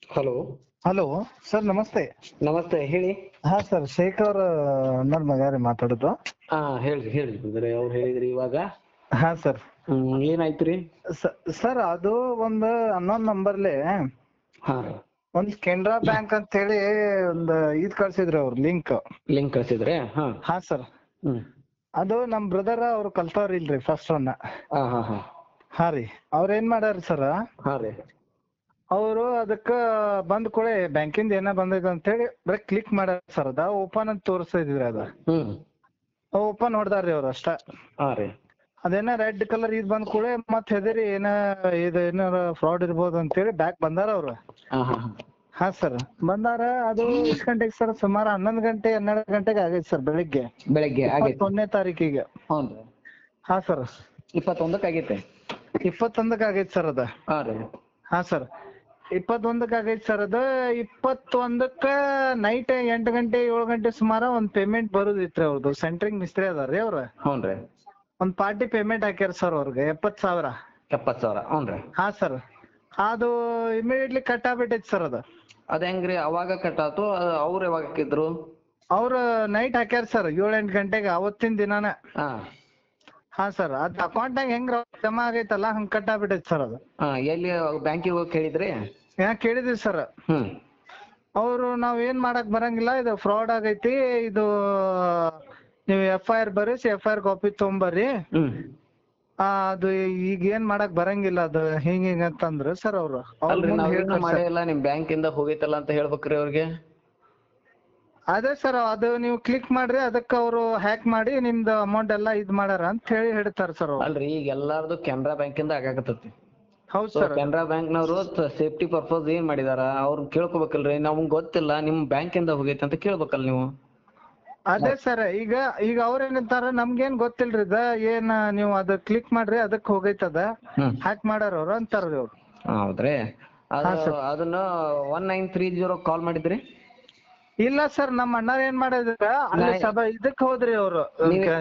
Hello. Hello sir, ನಮಸ್ತೆ. ನಮಸ್ತೆ, ಹೇಳಿ. ಹಾ ಸರ್, ಶೇಖರ್ ಅಣ್ಣನ ಮಗ ರೀ ಮಾತಾಡೋದು. ಹಾ, ಹೇಳ್ರಿ ಅಂದ್ರೆ ಅವ್ರು ಹೇಳಿದ್ರಿ ಇವಾಗ. ಹಾ ಸರ್. ಏನಾಯ್ತ್ರಿ? ಸರ್, ಅದು ಒಂದು ಅನ್ನೋನ್ ನಂಬರ್ಲೆ ಹಾ, ಒಂದ್ ಕೆನರಾ ಬ್ಯಾಂಕ್ ಅಂತ ಹೇಳಿ ಒಂದ್ ಕಳ್ಸಿದ್ರಿ ಅವ್ರು ಲಿಂಕ್ ಕಳ್ಸಿದ್ರೆ. ಹಾ ಹಾ ಸರ್. ಹ್ಮ್ ಅದು ನಮ್ ಬ್ರದರ್ ಅವ್ರು ಕಲ್ತವ್ರ ಇಲ್ರಿ ಫಸ್ಟ್ ಒನ್. ಹಾ ಹಾ ಹಾ ಹಾ ರೀ, ಅವ್ರ ಏನ್ ಮಾಡ್ಯಾರ ಸರ್, ಹಾ ರೀ. ಅವರು ಅದಕ್ಕ ಬಂದ್ ಕೂಡಲೇ ಬ್ಯಾಂಕಿಂದ ಏನ ಬಂದೈತೆ ಅಂತ ಹೇಳಿ ಬರೀ ಕ್ಲಿಕ್ ಮಾಡ್ಯಾರ ಸರ್. ಅದ ಓಪನ್ ಅಂತ ತೋರಿಸ್ತಿದ್ರಿ, ಅದ ಹ್ಮ್ ಓಪನ್ ಹೊಡ್ದಾರ್ರಿ ಅವ್ರ ಅಷ್ಟ. ಹಾ ರೀ. ಅದೇನ ರೆಡ್ ಕಲರ್ ಇದ್ ಬಂದ್ ಕೂಡಲೇ ಮತ್ ಹೆದರಿ ಏನಾರ ಫ್ರಾಡ್ ಇರ್ಬೋದು ಅಂತೇಳಿ ಬ್ಯಾಕ್ ಬಂದಾರ ಅವ್ರು. ಹಾ ಹಾ ಹಾ ಹಾ ಸರ್, ಬಂದಾರ. ಅದು ಎಷ್ಟ್ ಗಂಟೆಗೆ ಸರ್? ಸುಮಾರು 11 ಗಂಟೆ 12 ಗಂಟೆಗೆ ಆಗೈತೆ ಸರ್, ಬೆಳಿಗ್ಗೆ ಬೆಳಗ್ಗೆ ಆಗೈತೆ. 21ನೇ ತಾರೀಕಿಗೆ. ಹೌನ್ರಿ. ಹಾ ಸರ್, 21ಕ್ಕೆ ಆಗೈತೆ. 21ಕ್ಕೆ ಆಗೈತೆ ಸರ್ ಅದ. ಹಾ ರೀ. ಹಾ ಸರ್, 21ಕ್ಕೆ ಆಗೈತೆ ಸರ್ ಅದ. 21ಕ್ಕೆ ನೈಟ್ 8 ಗಂಟೆ 7 ಗಂಟೆ ಸುಮಾರ ಒಂದ್ ಪೇಮೆಂಟ್ ಬರುದಿತ್ರಿ ಅವ್ರದ್ದು. ಸೆಂಟ್ರಿಂಗ್ ಮಿಸ್ತ್ರಿ ಅದಾರ್ರಿ ಅವ್ರ. ಹ್ಞೂನ್ರಿ. ಒಂದ್ ಪಾರ್ಟಿ ಪೇಮೆಂಟ್ ಹಾಕ್ಯಾರ ಸರ್ ಅವ್ರಿಗೆ 70,000. 70,000. ಹ್ಞೂನ್ರಿ. ಹಾ ಸರ್, ಅದು ಇಮಿಡಿಯೇಟ್ಲಿ ಕಟ್ ಆಗ್ಬಿಟ್ಟೈತಿ ಸರ್ ಅದು. ಅದ ಹೆಂಗ್ರಿ? ಅವಾಗ ಕಟ್ ಆತು? ಅವ್ರು ಯಾವಾಗ ಹಾಕಿದ್ರು? ಅವ್ರು ನೈಟ್ ಹಾಕ್ಯಾರ ಸರ್, 7-8 ಗಂಟೆಗೆ ಅವತ್ತಿನ ದಿನಾನ. ಹಾ ಹಾ ಸರ್, ಅದ್ ಅಕೌಂಟ್ನಾಗ ಹೆಂಗ್ ರೊಕ್ಕ ಜಮಾ ಆಗೈತಲ್ಲ ಹಂಗ್ ಕಟ್ ಆಗ್ಬಿಟ್ಟೈತಿ ಸರ್ ಅದು. ಹಾ, ಎಲ್ಲಿ ಬ್ಯಾಂಕಿಗೆ ಹೋಗಿ ಕೇಳಿದ್ರಿ? ಕೇಳಿದ್ವಿ ಸರ್. ಹ್ಮ್ ಅವ್ರು ನಾವ್ ಏನ್ ಮಾಡಕ್ ಬರಂಗಿಲ್ಲ, ಇದು ಫ್ರಾಡ್ ಆಗೈತಿ, ಇದು ನೀವು FIR ಬರೀಸಿ FIR ಕಾಪಿ ತೊಗೊಂಬರ್ರಿ, ಹ್ಮ್ ಅದು ಈಗ ಏನ್ ಮಾಡಕ್ ಬರಂಗಿಲ್ಲ, ಅದು ಹಿಂಗ ಅಂತಂದ್ರು ಸರ್ ಅವ್ರು. ಅಲ್ರಿ, ನಾವೇನು ಮಾಡೇ ಇಲ್ಲ, ನಿಮ್ ಬ್ಯಾಂಕ್ ಇಂದ ಹೋಗೈತಲ್ಲ ಅಂತ ಹೇಳ್ಬೇಕ್ರಿ ಅವ್ರಿಗೆ. ಅದೇ ಸರ್, ಅದು ನೀವು ಕ್ಲಿಕ್ ಮಾಡ್ರಿ, ಅದಕ್ಕ ಅವರು ಹ್ಯಾಕ್ ಮಾಡಿ ನಿಮ್ದು ಅಮೌಂಟ್ ಎಲ್ಲಾ ಇದ್ ಮಾಡ್ಯಾರ ಅಂತ ಹೇಳಿ ಹೇಳ್ತಾರ ಸರ್ ಅವ್ರು. ಅಲ್ರಿ, ಈಗ ಎಲ್ಲಾರ್ದು ಕೆನರಾ ಬ್ಯಾಂಕ್ ಇಂದ ಆಗಾಕತ್ತೈತಿ. ಹೌದ್ ಸರ್. ಕೆನರಾ ಬ್ಯಾಂಕ್ ನವರು ಸೇಫ್ಟಿ ಪರ್ಪಸ್ ಏನ್ ಮಾಡಿದಾರ ಅವ್ರು ಕೇಳ್ಕೊಬೇಕಲ್ರಿ. ನಮ್ಗ್ ಗೊತ್ತಿಲ್ಲ, ನಿಮ್ ಬ್ಯಾಂಕ್ ಇಂದ ಹೋಗೈತೆ ಅಂತ ಕೇಳ್ಬೇಕಲ್ ನೀವು. ಅದೇ ಸರ್, ಈಗ ಅವ್ರ ಏನಂತಾರ, ನಮ್ಗೇನ್ ಗೊತ್ತಿಲ್ರಿ ಇದ, ಏನ್ ನೀವು ಅದ್ ಕ್ಲಿಕ್ ಮಾಡ್ರಿ ಅದಕ್ ಹೋಗೈತದ, ಹ್ಯಾಕ್ ಮಾಡ್ಯಾರ ಅವ್ರು ಅಂತಾರ್ರಿ ಅವ್ರು. ಹೌದ್ರಿ. ಅದನ್ನ 1930 ಕಾಲ್ ಮಾಡಿದ್ರಿ? ಇಲ್ಲ ಸರ್, ನಮ್ಮ ಅಣ್ಣ ಏನ್ ಮಾಡಿದ್ರ, ಅಲ್ಲಿ ಇದಕ್ ಹೋದ್ರಿ ಅವ್ರು,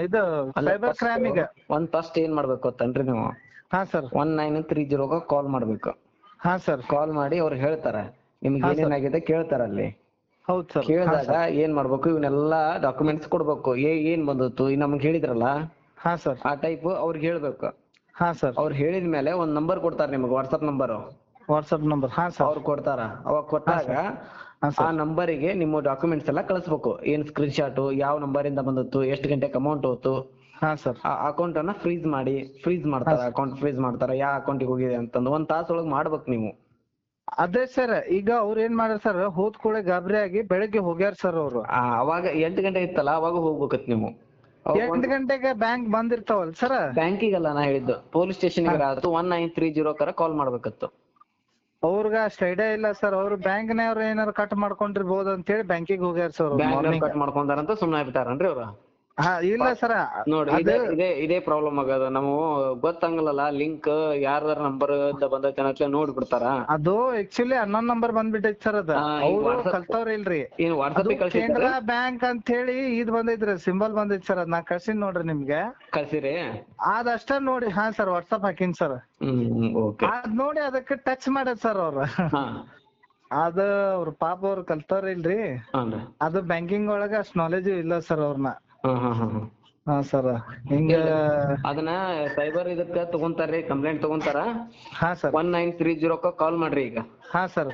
ಇದು ಸೈಬರ್ ಕ್ರೈಮಿಗೆ. ಫಸ್ಟ್ ಏನ್ ಮಾಡ್ಬೇಕು ಗೊತ್ತನ್ರಿ ನೀವು? ಹಾ ಸರ್. 1930 ಕಾಲ್ ಮಾಡ್ಬೇಕು. ಹಾ ಸರ್. ಕಾಲ್ ಮಾಡಿ ಅವ್ರು ಹೇಳ್ತಾರ, ನಿಮ್ಗೆ ಏನೇನಾಗಿದೆ ಕೇಳ್ತಾರ ಅಲ್ಲಿ. ಹೌದ್ ಸರ್. ಕೇಳಿದಾಗ ಏನ್ ಮಾಡ್ಬೇಕು, ಇವನ್ನೆಲ್ಲಾ ಡಾಕ್ಯುಮೆಂಟ್ಸ್ ಕೊಡ್ಬೇಕು. ಏನ್ ಬಂದತ್ತು ನಮ್ಗೆ ಹೇಳಿದ್ರಲ್ಲ, ಹಾ ಸರ್, ಆ ಟೈಪ್ ಅವ್ರಿಗೆ ಹೇಳ್ಬೇಕು. ಹಾ ಸರ್. ಅವ್ರು ಹೇಳಿದ್ಮೇಲೆ ಒಂದ್ ನಂಬರ್ ಕೊಡ್ತಾರ ನಿಮ್ಗೆ, ವಾಟ್ಸ್ಆಪ್ ನಂಬರ್. ನಂಬರ್. ಹಾ ಸರ್. ಅವ್ರು ಕೊಡ್ತಾರ. ಅವಾಗ ಕೊಟ್ಟಾಗ ಆ ನಂಬರಿಗೆ ನಿಮ್ಮ ಡಾಕ್ಯುಮೆಂಟ್ಸ್ ಎಲ್ಲ ಕಳಿಸ್ಬೇಕು. ಏನ್ ಸ್ಕ್ರೀನ್ ಶಾಟ್, ಯಾವ ನಂಬರ್ ಇಂದ ಬಂದತ್ತು, ಎಷ್ಟು ಗಂಟೆಗೆ ಅಮೌಂಟ್ ಹೋತು. ಹಾ ಸರ್. ಆ ಅಕೌಂಟ್ ಅನ್ನ ಫ್ರೀಸ್ ಮಾಡ್ತಾರ. ಅಕೌಂಟ್ ಫ್ರೀಸ್ ಮಾಡ್ತಾರ, ಯಾವ ಅಕೌಂಟಿಗೆ ಹೋಗಿದೆ ಅಂತಂದು 1 ತಾಸೊಳಗೆ ಮಾಡ್ಬೇಕು ನೀವು. ಅದೇ ಸರ್, ಈಗ ಅವ್ರ ಏನ್ ಮಾಡ್ಯಾರ ಸರ್, ಹೋದ್ ಕೂಡ ಗಾಬರಿ ಆಗಿ ಬೆಳಗ್ಗೆ ಹೋಗ್ಯಾರ ಸರ್ ಅವ್ರು. ಅವಾಗ 8 ಗಂಟೆ ಇತ್ತಲ್ಲ, ಅವಾಗ ಹೋಗ್ಬೇಕತ್ ನೀವು. 8 ಗಂಟೆಗೆ ಬ್ಯಾಂಕ್ ಬಂದಿರ್ತಾವಲ್ ಸರ್. ಬ್ಯಾಂಕಿಗಲ್ಲ ನಾ ಹೇಳಿದ್ದು, ಪೊಲೀಸ್ ಸ್ಟೇಷನ್ಗೆ 1930 ಕಾಲ್ ಮಾಡ್ಬೇಕತ್ತು. ಅವ್ರಿಗೆ ಅಷ್ಟ್ ಐಡಿಯಾ ಇಲ್ಲ ಸರ್. ಅವ್ರು ಬ್ಯಾಂಕ್ನವ್ರು ಏನಾರು ಕಟ್ ಮಾಡ್ಕೊಂಡಿರ್ಬೋದು ಅಂತ ಹೇಳಿ ಬ್ಯಾಂಕಿಗೆ ಹೋಗ್ಯಾರ ಸರ್. ಬ್ಯಾಂಕ್ ಕಟ್ ಮಾಡ್ಕೊಂಡಾರಂತ ಸುಮ್ಮನೆ ಆಗ್ಬಿಟ್ಟಾರನ್ರಿ ಅವ್ರು. ಇಲ್ಲ ಸರ್, ನೋಡಿ, ಇದೇ ಪ್ರಾಬ್ಲಮ್ ಆಗದ. ನಾವು ಗೊತ್ತಂಗಲ್ಲ, ಲಿಂಕ್ ಯಾರ ನಂಬರ್ ಬಂದೈತೆ ಅನ್ನತ್ಲೆ ನೋಡ್ಬಿಡ್ತಾರ. ಅದು ಆಕ್ಚುಲಿ ಅನ್ನೊಂದ್ ನಂಬರ್ ಬಂದ್ಬಿಟ್ಟೈತಿ ಸರ್. ಅದ ಅವ್ರು ಕಲ್ತವ್ರ ಇಲ್ರಿ. ಕೆನರಾ ಬ್ಯಾಂಕ್ ಅಂತ ಹೇಳಿ ಇದ್ ಬಂದೈತ್ರಿ, ಸಿಂಬಲ್ ಬಂದೈತಿ ಸರ್. ಅದ್ ನಾ ಕಳ್ಸಿನ್ ನೋಡ್ರಿ ನಿಮ್ಗೆ. ಕಳ್ಸಿರಿ? ಅದಷ್ಟ ನೋಡಿ. ಹಾ ಸರ್, ವಾಟ್ಸಪ್ ಹಾಕಿನ್ ಸರ್. ಅದ್ ನೋಡಿ ಅದಕ್ಕೆ ಟಚ್ ಮಾಡ್ಯಾರ ಸರ್ ಅವ್ರ. ಅದ ಅವ್ರ ಪಾಪ ಅವ್ರು ಕಲ್ತವ್ರ ಇಲ್ರಿ. ಅದು ಬ್ಯಾಂಕಿಂಗ್ ಒಳಗ ಅಷ್ಟ್ ನಾಲೆಜ್ ಇಲ್ಲ ಸರ್ ಅವ್ರನ್ನ. ಹಾ ಸರ್, ಹಿಂಗ ಅದನ್ನ ಸೈಬರ್ ಇದಕ್ಕ ತಗೊಂತಾರ್ರಿ, ಕಂಪ್ಲೇಂಟ್ ತಗೊಂತಾರ. ಹಾ ಸರ್. 1930 ಕಾಲ್ ಮಾಡ್ರಿ ಈಗ. ಹಾ ಸರ್,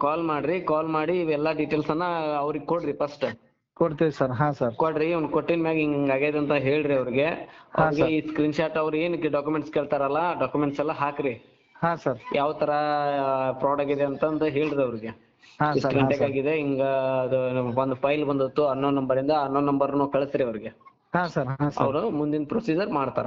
ಕಾಲ್ ಮಾಡ್ರಿ. ಕಾಲ್ ಮಾಡಿ ಇವೆಲ್ಲಾ ಡೀಟೇಲ್ಸ್ ಅನ್ನ ಅವ್ರಿಗೆ ಕೊಡ್ರಿ. ಫಸ್ಟ್ ಕೊಡ್ತೀವಿ ಸರ್. ಹಾ ಸರ್, ಕೊಡ್ರಿ. ಅವ್ನ್ ಕೊಟ್ಟಿನ ಮ್ಯಾಗ ಹಿಂಗ ಆಗ್ಯದ ಅಂತ ಹೇಳ್ರಿ ಅವ್ರಿಗೆ. ಈ ಸ್ಕ್ರೀನ್ ಶಾಟ್ ಅವ್ರು ಏನ್ ಡಾಕ್ಯುಮೆಂಟ್ಸ್ ಕೇಳ್ತಾರಲ್ಲ, ಡಾಕ್ಯುಮೆಂಟ್ಸ್ ಎಲ್ಲ ಹಾಕ್ರಿ. ಹಾ ಸರ್. ಯಾವ ತರ ಫ್ರಾಡ್ ಆಗಿದೆ ಅಂತಂದು ಹೇಳ್ರಿ ಅವ್ರಿಗೆ. ಇಷ್ಟು ಗಂಟೆಗೆ ಆಗಿದೆ, ಹಿಂಗ ಒಂದು ಫೈಲ್ ಬಂದತ್ತು ಅನ್ನೋ ನಂಬರ್ ಇಂದ. ಅನ್ನೋ ನಂಬರ್ನು ಕಳಿಸ್ರಿ ಅವ್ರಿಗೆ. ಹಾ ಸರ್. ಅವರು ಮುಂದಿನ ಪ್ರೊಸೀಜರ್ ಮಾಡ್ತಾರ.